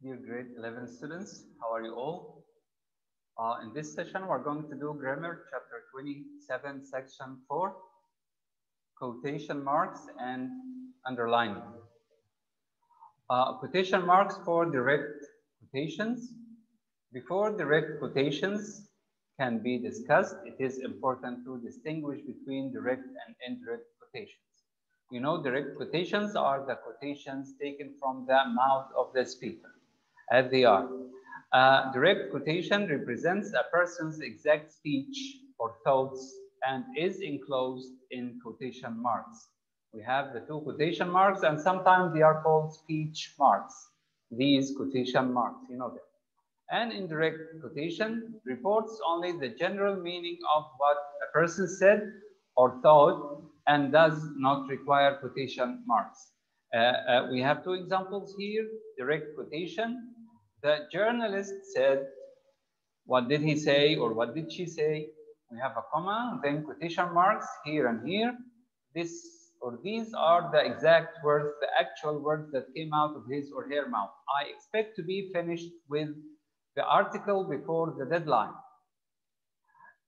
Dear grade 11 students, how are you all? In this session, we're going to do grammar chapter 27, section 4, quotation marks and underlining. Quotation marks for direct quotations. Before direct quotations can be discussed, it is important to distinguish between direct and indirect quotations. You know, direct quotations are the quotations taken from the mouth of the speaker, as they are. Direct quotation represents a person's exact speech or thoughts and is enclosed in quotation marks. We have the two quotation marks, and sometimes they are called speech marks. These quotation marks, you know them. An indirect quotation reports only the general meaning of what a person said or thought and does not require quotation marks. We have two examples here. Direct quotation. The journalist said, what did he say or what did she say? We have a comma, then quotation marks here and here. This or these are the exact words, the actual words that came out of his or her mouth. I expect to be finished with the article before the deadline.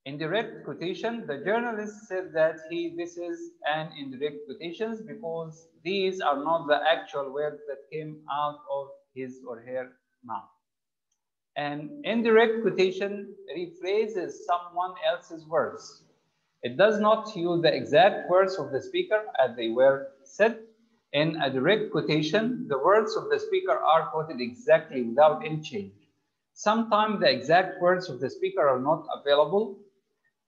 In direct quotation, the journalist said that this is an indirect quotations because these are not the actual words that came out of his or her mouth. An indirect quotation rephrases someone else's words. It does not use the exact words of the speaker as they were said. In a direct quotation, the words of the speaker are quoted exactly without any change. Sometimes the exact words of the speaker are not available,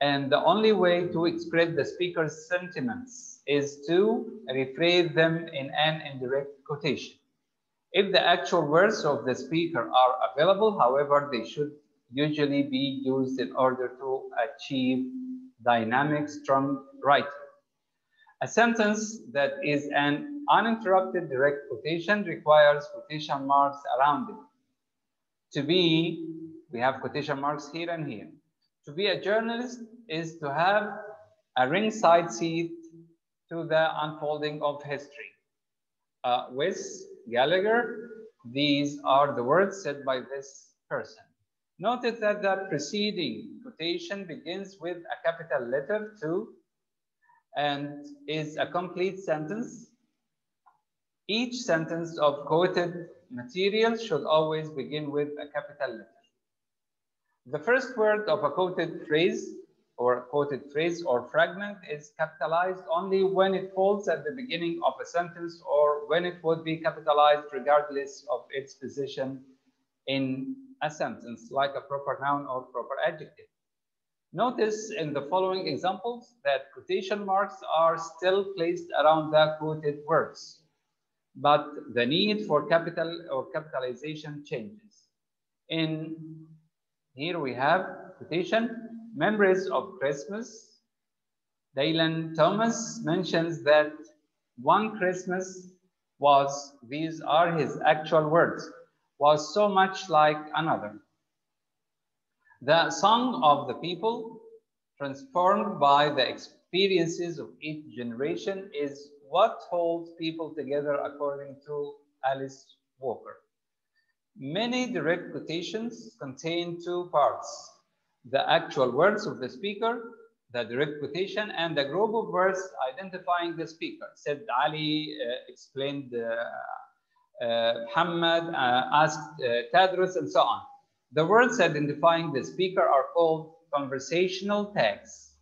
and the only way to express the speaker's sentiments is to rephrase them in an indirect quotation. If the actual words of the speaker are available, however, they should usually be used in order to achieve dynamic, strong writing. A sentence that is an uninterrupted direct quotation requires quotation marks around it. To be, we have quotation marks here and here. To be a journalist is to have a ringside seat to the unfolding of history. With Gallagher, these are the words said by this person. Notice that the preceding quotation begins with a capital letter to and is a complete sentence. Each sentence of quoted material should always begin with a capital letter. The first word of a quoted phrase or fragment is capitalized only when it falls at the beginning of a sentence or when it would be capitalized regardless of its position in a sentence, like a proper noun or proper adjective. Notice in the following examples that quotation marks are still placed around the quoted words, but the need for capital or capitalization changes. Here we have quotation, memories of Christmas. Dylan Thomas mentions that one Christmas these are his actual words, was so much like another. The song of the people, transformed by the experiences of each generation, is what holds people together, according to Alice Walker. Many direct quotations contain two parts: the actual words of the speaker, the direct quotation, and the group of words identifying the speaker. Said Ali, explained Muhammad, asked Tadros, and so on. The words identifying the speaker are called conversational tags,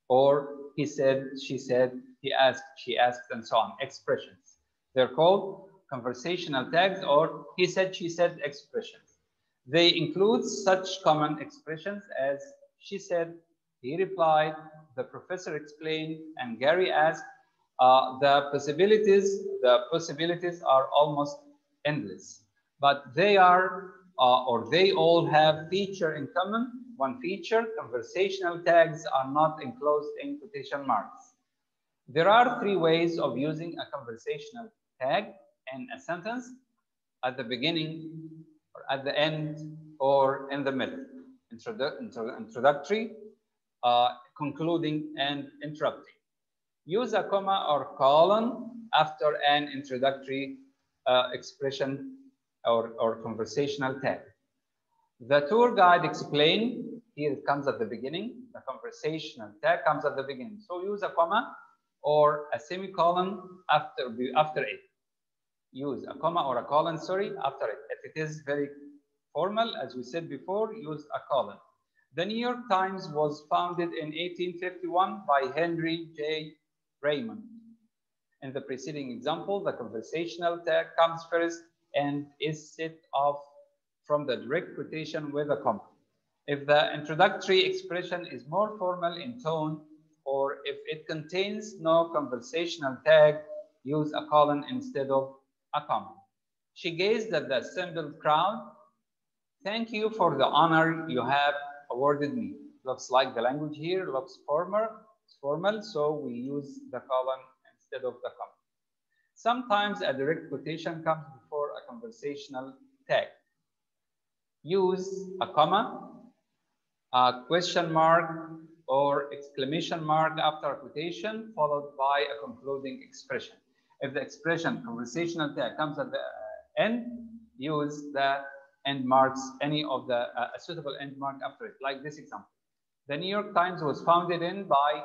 or he said, she said, he asked, she asked, and so on, expressions. They're called conversational tags, or he said, she said expressions. They include such common expressions as she said, he replied, the professor explained, and Gary asked. The possibilities are almost endless, but they are they all have feature in common. One feature: conversational tags are not enclosed in quotation marks. There are three ways of using a conversational tag in a sentence: at the beginning, or at the end, or in the middle. Introductory, concluding, and interrupting. Use a comma or colon after an introductory expression or conversational tag. The tour guide explained, here it comes at the beginning, the conversational tag comes at the beginning. So use a comma or a semicolon after it. Use a comma or a colon, sorry, after it. If it is very formal, as we said before, use a colon. The New York Times was founded in 1851 by Henry J. Raymond. In the preceding example, the conversational tag comes first and is set off from the direct quotation with a comma. If the introductory expression is more formal in tone, or if it contains no conversational tag, use a colon instead of a comma. She gazed at the assembled crowd. Thank you for the honor you have awarded me. Looks like the language here looks formal, so we use the colon instead of the comma. Sometimes a direct quotation comes before a conversational tag. Use a comma, a question mark, or exclamation mark after a quotation, followed by a concluding expression. If the expression conversational tag comes at the end, use the end marks, any of the a suitable end mark after it, like this example. The New York Times was founded in by,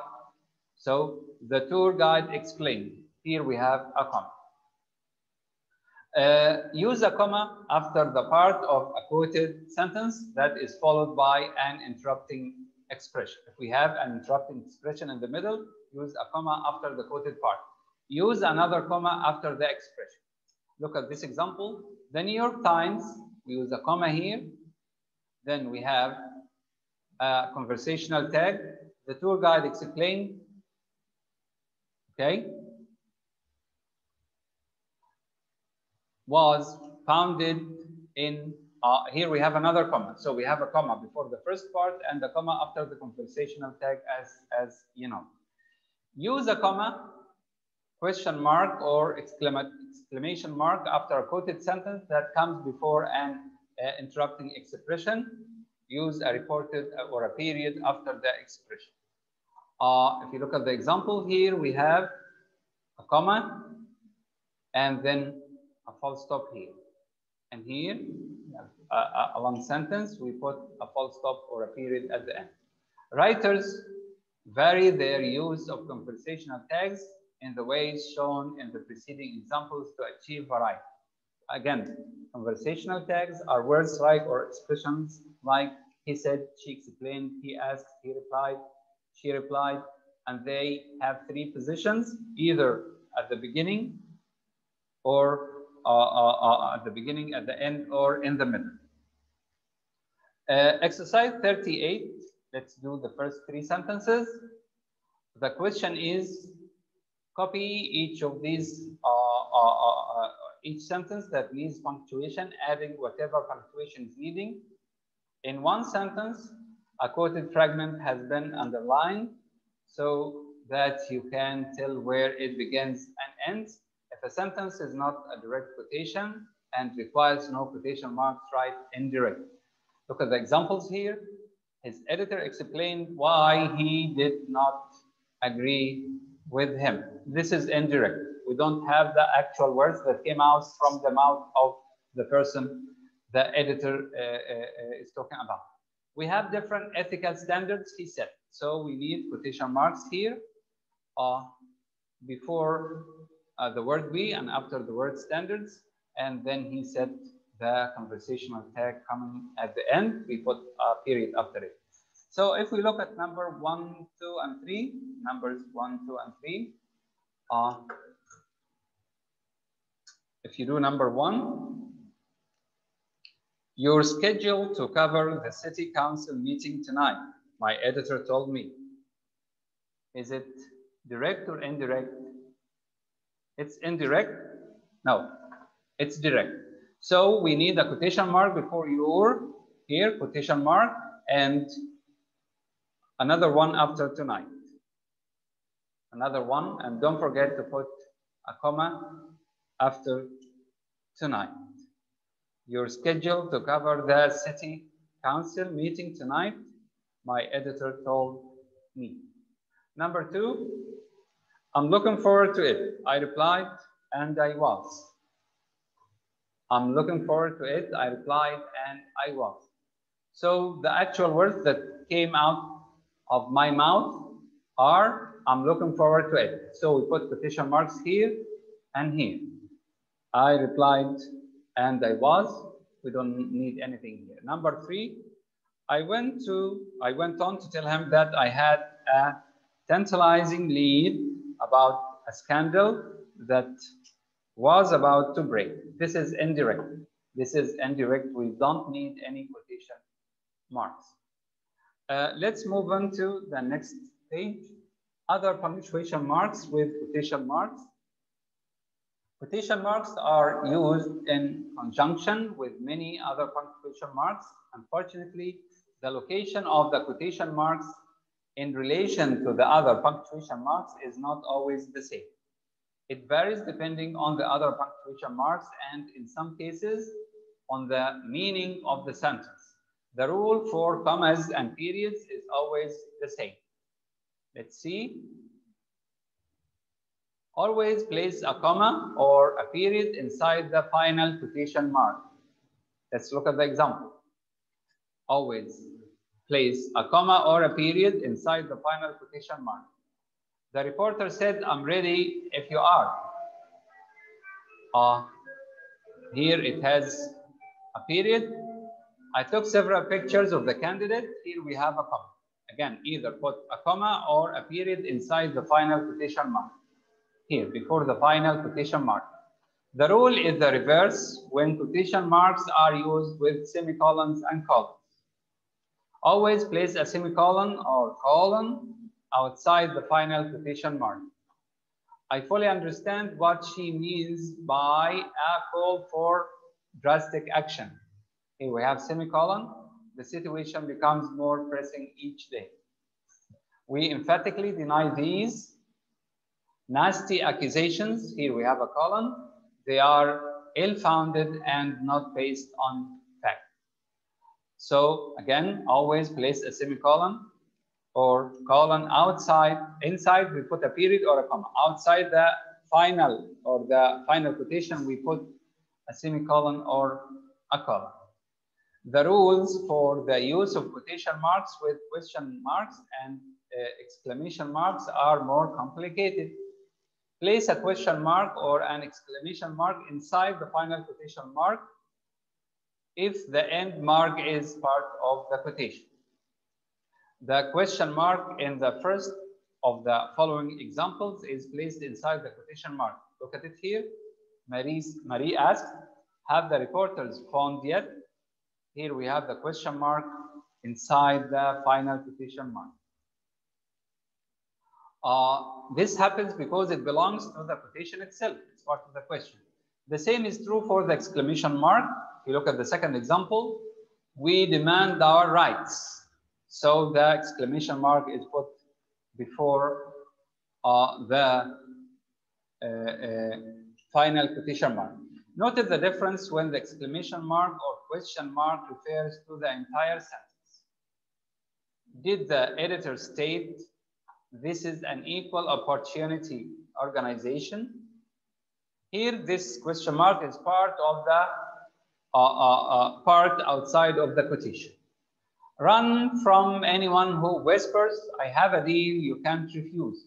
so the tour guide explained. Here we have a comma. Use a comma after the part of a quoted sentence that is followed by an interrupting expression. If we have an interrupting expression in the middle, use a comma after the quoted part. Use another comma after the expression. Look at this example. The New York Times, we use a comma here. Then we have a conversational tag. The tour guide explained. Okay. Was founded in, here we have another comma. So we have a comma before the first part and a comma after the conversational tag, as you know. Use a comma, question mark, or exclamation mark after a quoted sentence that comes before an interrupting expression. Use a reported or a period after the expression. If you look at the example here, we have a comma and then a full stop here. And here, a long sentence, we put a full stop or a period at the end. Writers vary their use of conversational tags in the ways shown in the preceding examples to achieve variety. Again, conversational tags are words like or expressions like he said, she explained, he asked, he replied, she replied, and they have three positions, either at the beginning or at the beginning, at the end, or in the middle. Exercise 38, let's do the first three sentences. The question is, copy each of these, each sentence that needs punctuation, adding whatever punctuation is needing. In one sentence, a quoted fragment has been underlined so that you can tell where it begins and ends. If a sentence is not a direct quotation and requires no quotation marks, write indirect. Look at the examples here. His editor explained why he did not agree with him. This is indirect. We don't have the actual words that came out from the mouth of the person the editor is talking about. We have different ethical standards, he said. So we need quotation marks here before the word we and after the word standards. And then he said the conversational tag coming at the end, we put a period after it. So if we look at number 1, 2, and 3, numbers 1, 2, and 3, if you do number 1, you're scheduled to cover the city council meeting tonight, my editor told me. Is it direct or indirect? It's indirect? No, it's direct. So we need a quotation mark before your, here, quotation mark, and another one after tonight. Another one, and don't forget to put a comma after tonight. You're scheduled to cover the city council meeting tonight, my editor told me. Number 2, I'm looking forward to it. I replied, and I was. I'm looking forward to it. I replied, and I was. So the actual words that came out of my mouth are, I'm looking forward to it. So we put quotation marks here and here. I replied, and I was. We don't need anything here. Number 3, I went on to tell him that I had a tantalizing lead about a scandal that was about to break. This is indirect. This is indirect. We don't need any quotation marks. Let's move on to the next page. Other punctuation marks with quotation marks. Quotation marks are used in conjunction with many other punctuation marks. Unfortunately, the location of the quotation marks in relation to the other punctuation marks is not always the same. It varies depending on the other punctuation marks and in some cases on the meaning of the sentence. The rule for commas and periods is always the same. Let's see. Always place a comma or a period inside the final quotation mark. Let's look at the example. Always place a comma or a period inside the final quotation mark. The reporter said, I'm ready if you are. Here it has a period. I took several pictures of the candidate. Here we have a comma. Again, either put a comma or a period inside the final quotation mark. Here, before the final quotation mark. The rule is the reverse when quotation marks are used with semicolons and colons. Always place a semicolon or colon outside the final quotation mark. I fully understand what she means by a call for drastic action. Here we have semicolon. The situation becomes more pressing each day. We emphatically deny these nasty accusations. Here we have a colon. They are ill-founded and not based on fact. So again, always place a semicolon or colon outside. Inside, we put a period or a comma. Outside the final or the final quotation, we put a semicolon or a colon. The rules for the use of quotation marks with question marks and exclamation marks are more complicated. Place a question mark or an exclamation mark inside the final quotation mark if the end mark is part of the quotation. The question mark in the first of the following examples is placed inside the quotation mark. Look at it here. Marie asked, have the reporters phoned yet? Here we have the question mark inside the final quotation mark. This happens because it belongs to the quotation itself. It's part of the question. The same is true for the exclamation mark. If you look at the second example, we demand our rights. So the exclamation mark is put before the final quotation mark. Notice the difference when the exclamation mark or question mark refers to the entire sentence. Did the editor state this is an equal opportunity organization? Here, this question mark is part of the part outside of the quotation. Run from anyone who whispers, I have a deal you can't refuse.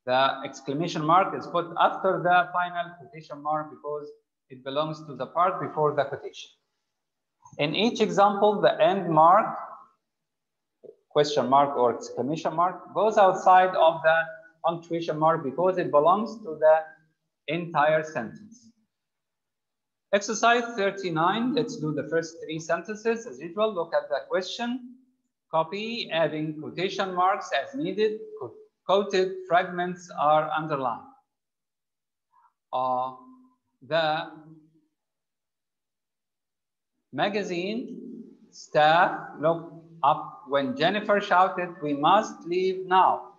The exclamation mark is put after the final quotation mark because it belongs to the part before the quotation. In each example, the end mark, question mark or exclamation mark, goes outside of the punctuation mark because it belongs to the entire sentence. Exercise 39, let's do the first 3 sentences. As usual, look at the question, copy, adding quotation marks as needed. Quoted fragments are underlined. The magazine staff looked up when Jennifer shouted, we must leave now.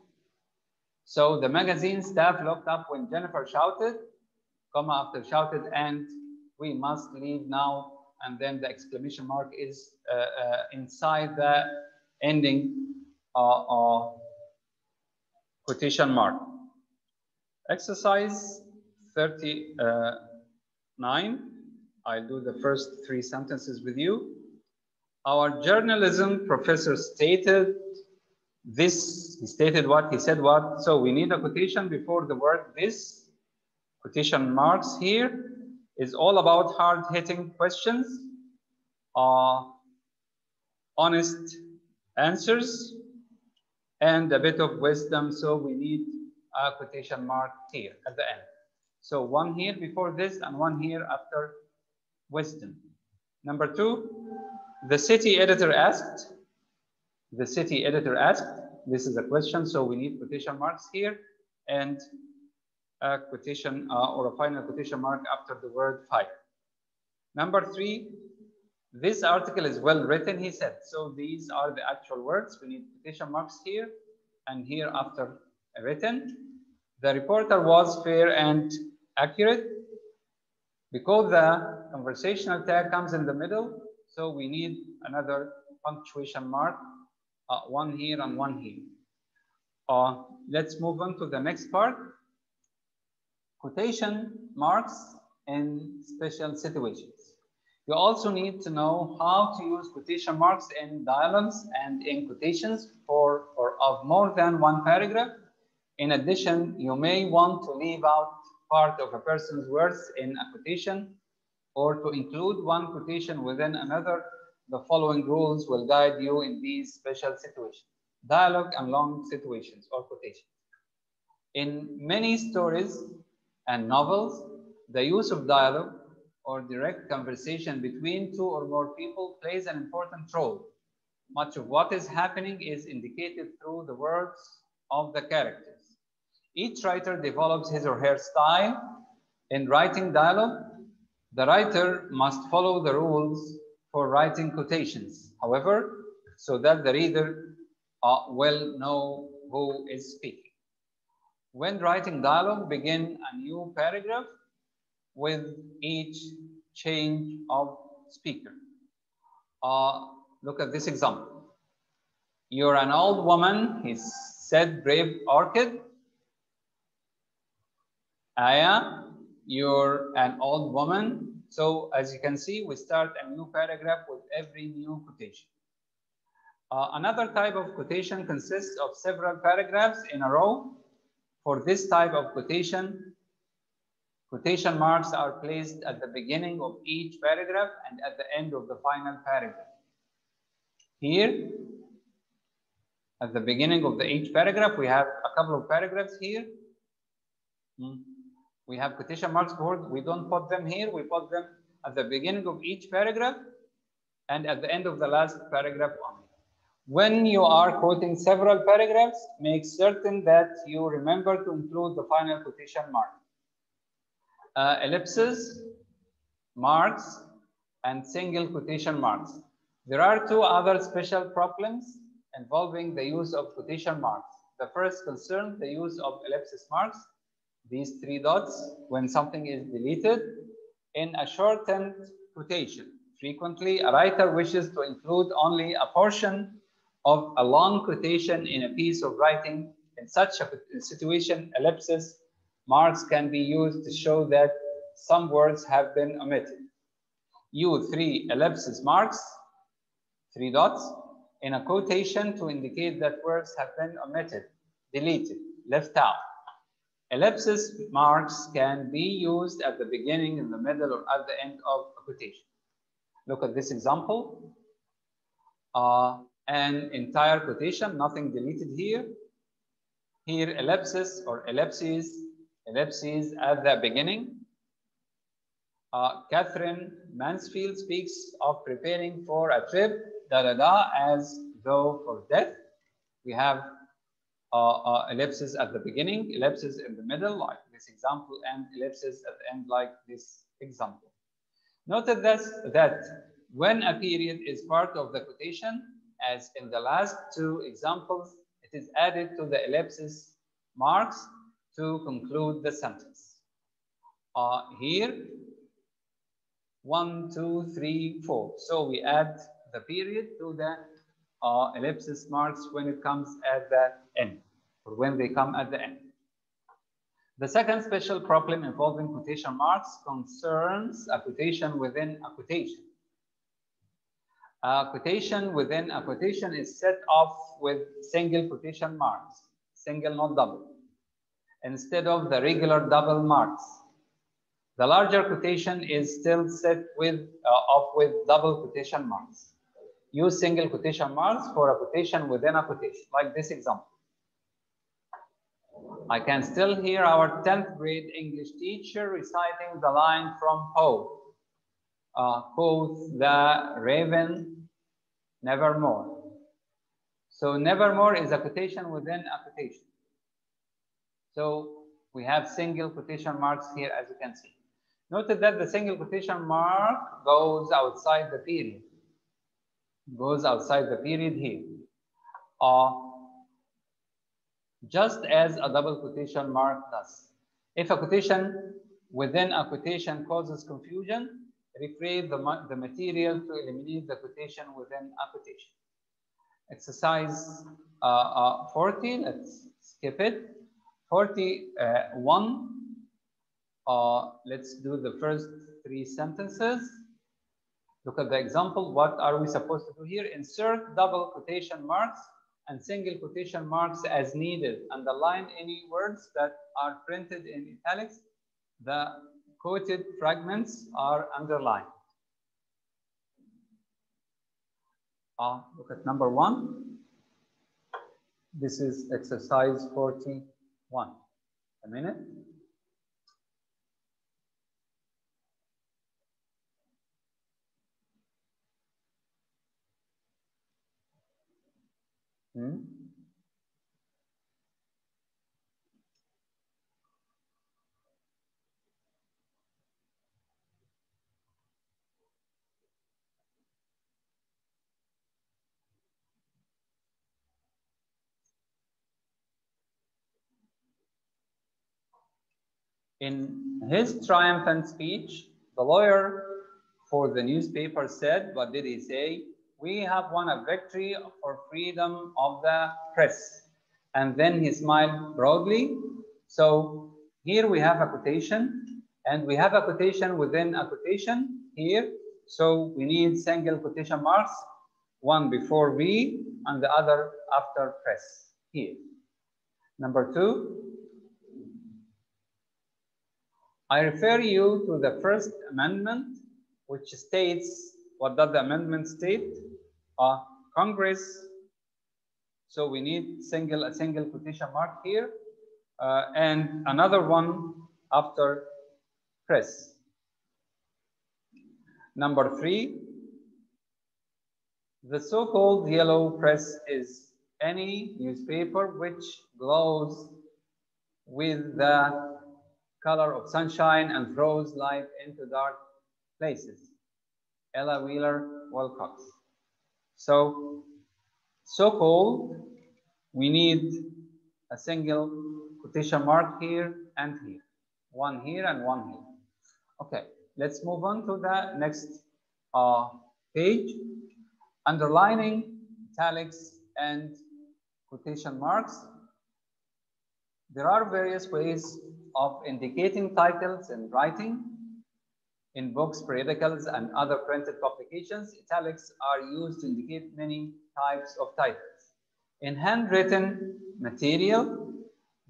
So the magazine staff looked up when Jennifer shouted, comma after shouted, and we must leave now. And then the exclamation mark is inside the ending quotation mark. Exercise 39. I'll do the first 3 sentences with you. Our journalism professor stated this. He stated what? He said what? So we need a quotation before the word this. Quotation marks here is all about hard-hitting questions, honest answers, and a bit of wisdom. So we need a quotation mark here at the end. So one here before this and one here after wisdom. Number 2, the city editor asked. The city editor asked. This is a question, so we need quotation marks here and a quotation or a final quotation mark after the word fire. Number 3, this article is well written, he said. So these are the actual words. We need quotation marks here and here after written. The reporter was fair and accurate. Because the conversational tag comes in the middle, so we need another punctuation mark, one here and one here. Let's move on to the next part. Quotation marks in special situations. You also need to know how to use quotation marks in dialogues and in quotations for or of more than one paragraph. In addition, you may want to leave out part of a person's words in a quotation or to include one quotation within another. The following rules will guide you in these special situations. Dialogue and long situations or quotations. In many stories and novels, the use of dialogue or direct conversation between 2 or more people plays an important role. Much of what is happening is indicated through the words of the characters. Each writer develops his or her style in writing dialogue. The writer must follow the rules for writing quotations, however, so that the reader will know who is speaking. When writing dialogue, begin a new paragraph with each change of speaker. Look at this example. You're an old woman, he said, brave orchid. Aya, you're an old woman. So as you can see, we start a new paragraph with every new quotation. Another type of quotation consists of several paragraphs in a row. For this type of quotation, quotation marks are placed at the beginning of each paragraph and at the end of the final paragraph. Here, at the beginning of each paragraph, we have a couple of paragraphs here. We have quotation marks before. We don't put them here. We put them at the beginning of each paragraph and at the end of the last paragraph only. When you are quoting several paragraphs, make certain that you remember to include the final quotation mark. Ellipses, marks, and single quotation marks. There are 2 other special problems involving the use of quotation marks. The first concerns the use of ellipsis marks, these 3 dots, when something is deleted in a shortened quotation. Frequently, a writer wishes to include only a portion of a long quotation in a piece of writing. In such a situation, ellipsis marks can be used to show that some words have been omitted. Use 3 ellipsis marks, 3 dots, in a quotation to indicate that words have been omitted, deleted, left out. Ellipsis marks can be used at the beginning, in the middle, or at the end of a quotation. Look at this example. An entire quotation, nothing deleted here. Here, ellipsis or ellipses at the beginning. Catherine Mansfield speaks of preparing for a trip, as though for death. We have ellipses at the beginning, ellipses in the middle, like this example, and ellipses at the end, like this example. Note that when a period is part of the quotation, as in the last 2 examples, it is added to the ellipsis marks to conclude the sentence. Here, 1, 2, 3, 4. So we add the period to the ellipsis marks when it comes at the end, or when they come at the end. The second special problem involving quotation marks concerns a quotation within a quotation. A quotation within a quotation is set off with single quotation marks, single not double, instead of the regular double marks. The larger quotation is still set off with double quotation marks. Use single quotation marks for a quotation within a quotation, like this example. I can still hear our 10th grade English teacher reciting the line from Poe. Quoth the raven, nevermore. So nevermore is a quotation within a quotation. So we have single quotation marks here, as you can see. Note that the single quotation mark goes outside the period. Goes outside the period here. Just as a double quotation mark does. If a quotation within a quotation causes confusion, rephrase the material to eliminate the quotation within a quotation. Exercise 40, let's skip it. 41, let's do the first 3 sentences. Look at the example. What are we supposed to do here? Insert double quotation marks and single quotation marks as needed. Underline any words that are printed in italics. The quoted fragments are underlined. Look at number 1. This is exercise 41. A minute. In his triumphant speech, the lawyer for the newspaper said, what did he say? We have won a victory for freedom of the press. And then he smiled broadly. So here we have a quotation, and we have a quotation within a quotation here. So we need single quotation marks, one before we and the other after press here. Number 2. I refer you to the First Amendment, which states, what does the amendment state? Congress. So we need a single quotation mark here, and another one after press. Number 3, the so-called yellow press is any newspaper which glows with the color of sunshine and throws light into dark places. Ella Wheeler Wilcox. So-called, we need a single quotation mark here and here. One here and one here. Okay, let's move on to the next page. Underlining, italics, and quotation marks. There are various ways of indicating titles in writing. In books, periodicals, and other printed publications, italics are used to indicate many types of titles. In handwritten material,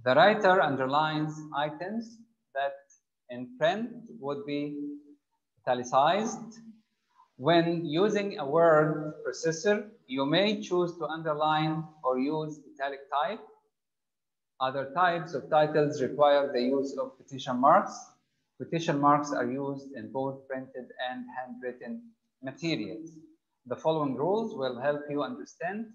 the writer underlines items that in print would be italicized. When using a word processor, you may choose to underline or use italic type. Other types of titles require the use of quotation marks. Quotation marks are used in both printed and handwritten materials. The following rules will help you understand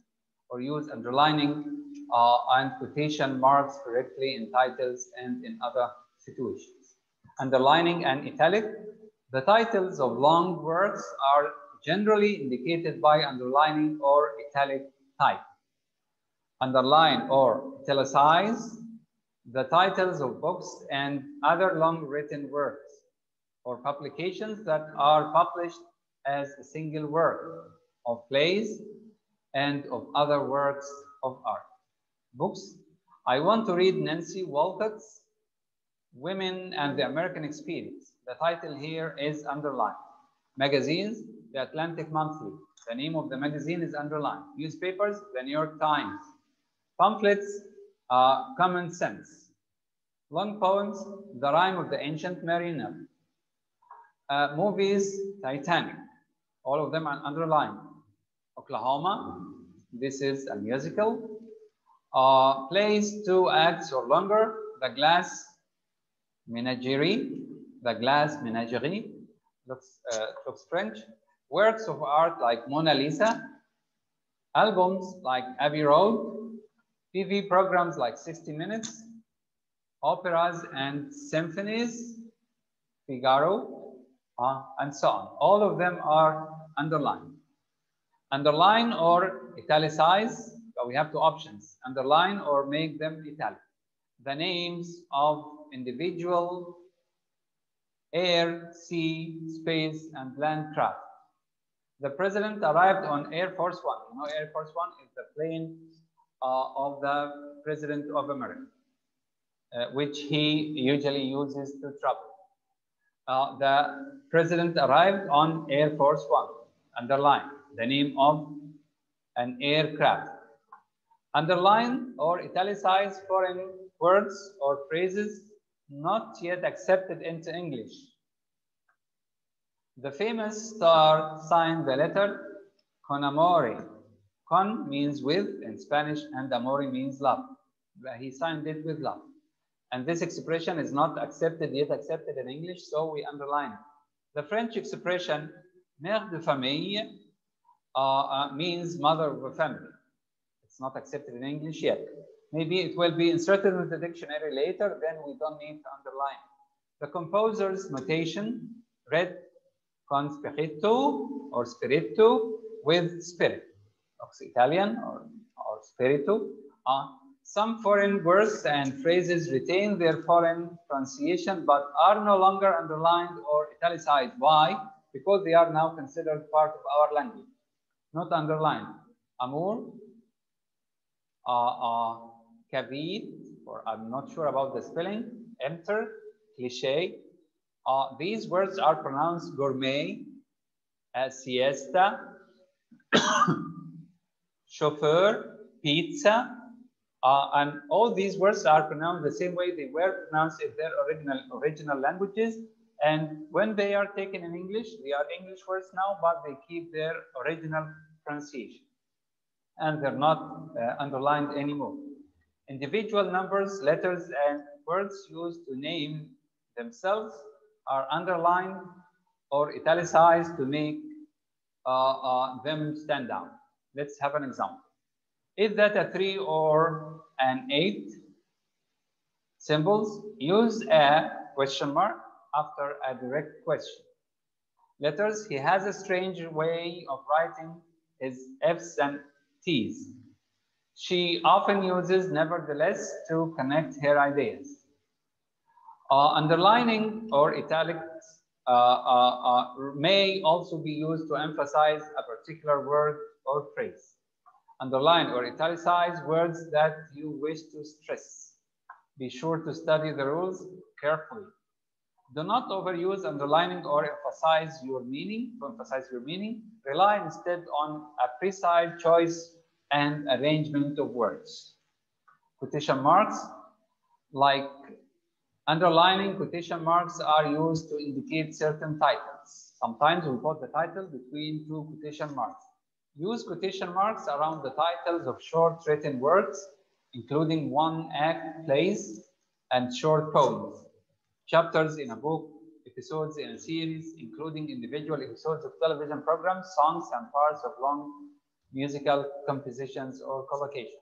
or use underlining and quotation marks correctly in titles and in other situations. Underlining and italic. The titles of long works are generally indicated by underlining or italic type. Underline or italicize the titles of books and other long written works or publications that are published as a single work, of plays and of other works of art. Books. I want to read Nancy Walcott's Women and the American Experience. The title here is underlined. Magazines, the Atlantic Monthly. The name of the magazine is underlined. Newspapers, the New York Times. Pamphlets, Common Sense. Long poems, The Rime of the Ancient Mariner. Movies, Titanic. All of them are underlined. Oklahoma, this is a musical. Plays, 2 acts or longer. The Glass Menagerie. The Glass Menagerie. Looks French. Works of art like Mona Lisa. Albums like Abbey Road. TV programs like 60 Minutes. Operas and symphonies. Figaro. And so on. All of them are underlined. Underline or italicize. So we have 2 options. Underline or make them italic. The names of individual air, sea, space, and land craft. The president arrived on Air Force One. You know, Air Force One is the plane of the President of America, which he usually uses to travel. The president arrived on Air Force One. Underline the name of an aircraft. Underline or italicize foreign words or phrases not yet accepted into English. The famous star signed the letter con amore. Con means with in Spanish and amore means love. He signed it with love. And this expression is not yet accepted in English, so we underline it. The French expression mère de famille means mother of a family. It's not accepted in English yet. Maybe it will be inserted in the dictionary later, then we don't need to underline. The composer's notation read con spirito or spirito with spirit. Italian or spirito. Some foreign words and phrases retain their foreign pronunciation but are no longer underlined or italicized. Why? Because they are now considered part of our language, not underlined. Amour, cavid, or I'm not sure about the spelling, enter, cliché. These words are pronounced gourmet, siesta, chauffeur, pizza, and all these words are pronounced the same way they were pronounced in their original languages. And when they are taken in English, they are English words now, but they keep their original pronunciation. And they're not underlined anymore. Individual numbers, letters, and words used to name themselves are underlined or italicized to make them stand out. Let's have an example. Is that a 3 or an 8? Symbols use a question mark after a direct question. Letters, he has a strange way of writing his F's and T's. She often uses nevertheless to connect her ideas. Underlining or italics may also be used to emphasize a particular word or phrase. Underline or italicize words that you wish to stress. Be sure to study the rules carefully. Do not overuse underlining or emphasize your meaning. Rely instead on a precise choice and arrangement of words. Quotation marks, like underlining, quotation marks are used to indicate certain titles. Sometimes we put the title between 2 quotation marks. Use quotation marks around the titles of short written works, including one-act plays and short poems, chapters in a book, episodes in a series, including individual episodes of television programs, songs, and parts of long musical compositions or collocations.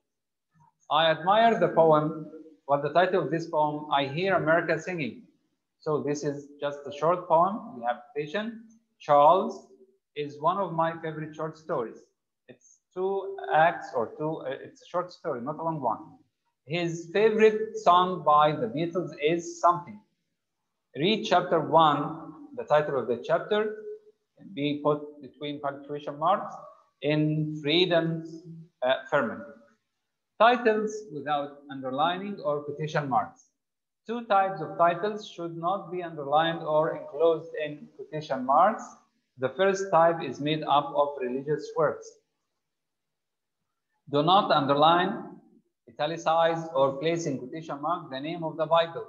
I admire the poem. What's the title of this poem? I Hear America Singing. So this is just a short poem. We have quotation. Charles is one of my favorite short stories. It's 2 acts or 2, it's a short story, not a long one. His favorite song by the Beatles is Something. Read chapter 1, the title of the chapter, and be put between punctuation marks in Freedom's Firmament. Titles without underlining or quotation marks. Two types of titles should not be underlined or enclosed in quotation marks. The first type is made up of religious works. Do not underline, italicize, or place in quotation mark the name of the Bible,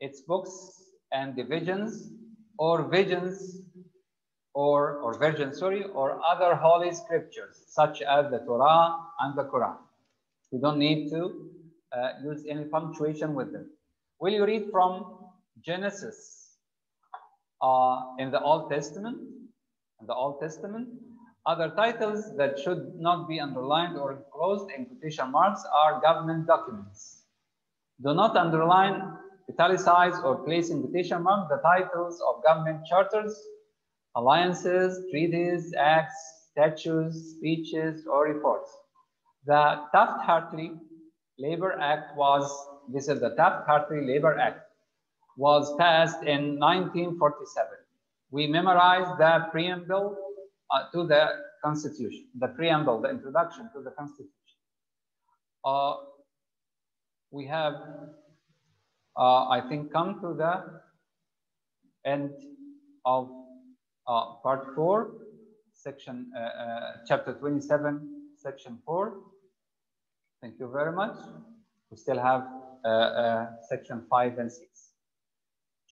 its books and divisions, or visions, or virgins, or other holy scriptures, such as the Torah and the Quran. You don't need to use any punctuation with them. Will you read from Genesis in the Old Testament? In the Old Testament, other titles that should not be underlined or enclosed in quotation marks are government documents. Do not underline, italicize, or place in quotation marks the titles of government charters, alliances, treaties, acts, statutes, speeches, or reports. The Taft-Hartley Labor Act this is the Taft-Hartley Labor Act, was passed in 1947. We memorized the preamble to the Constitution, the preamble, the introduction to the Constitution. We have, I think, come to the end of part 4, section, chapter 27, section 4. Thank you very much. We still have section 5 and 6.